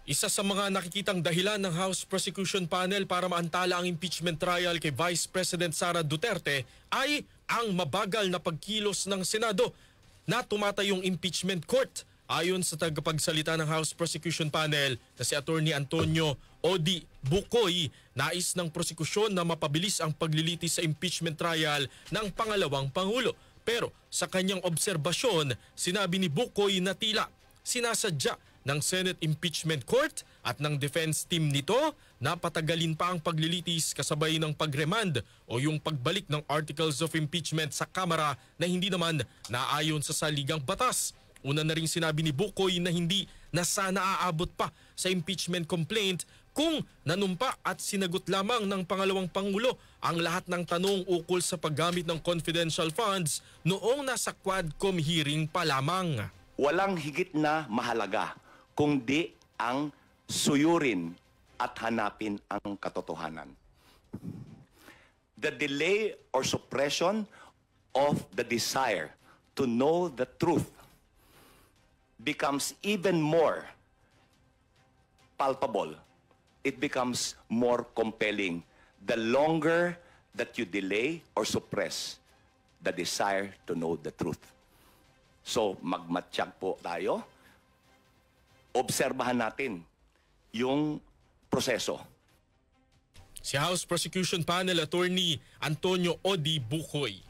Isa sa mga nakikitang dahilan ng House Prosecution Panel para maantala ang impeachment trial kay Vice President Sara Duterte ay ang mabagal na pagkilos ng Senado na tumatayong impeachment court. Ayon sa tagapagsalita ng House Prosecution Panel na si Attorney Antonio Odi Bukoy, nais ng prosekusyon na mapabilis ang paglilitis sa impeachment trial ng pangalawang Pangulo. Pero sa kanyang obserbasyon, sinabi ni Bukoy na tila sinasadya ng Senate Impeachment Court at ng defense team nito na patagalin pa ang paglilitis kasabay ng pagremand o yung pagbalik ng articles of impeachment sa Kamara na hindi naman naayon sa saligang batas. Una na rin sinabi ni Bukoy na hindi na sana aabot pa sa impeachment complaint kung nanumpa at sinagot lamang ng pangalawang Pangulo ang lahat ng tanong ukol sa paggamit ng confidential funds noong nasa Quadcom hearing pa lamang. Walang higit na mahalaga kundi ang suyurin at hanapin ang katotohanan. The delay or suppression of the desire to know the truth becomes even more palpable. It becomes more compelling the longer that you delay or suppress the desire to know the truth. So, magmatsyag po tayo. Obserbahan natin yung proseso. Si House Prosecution Panel Attorney Antonio Odi Bukoy.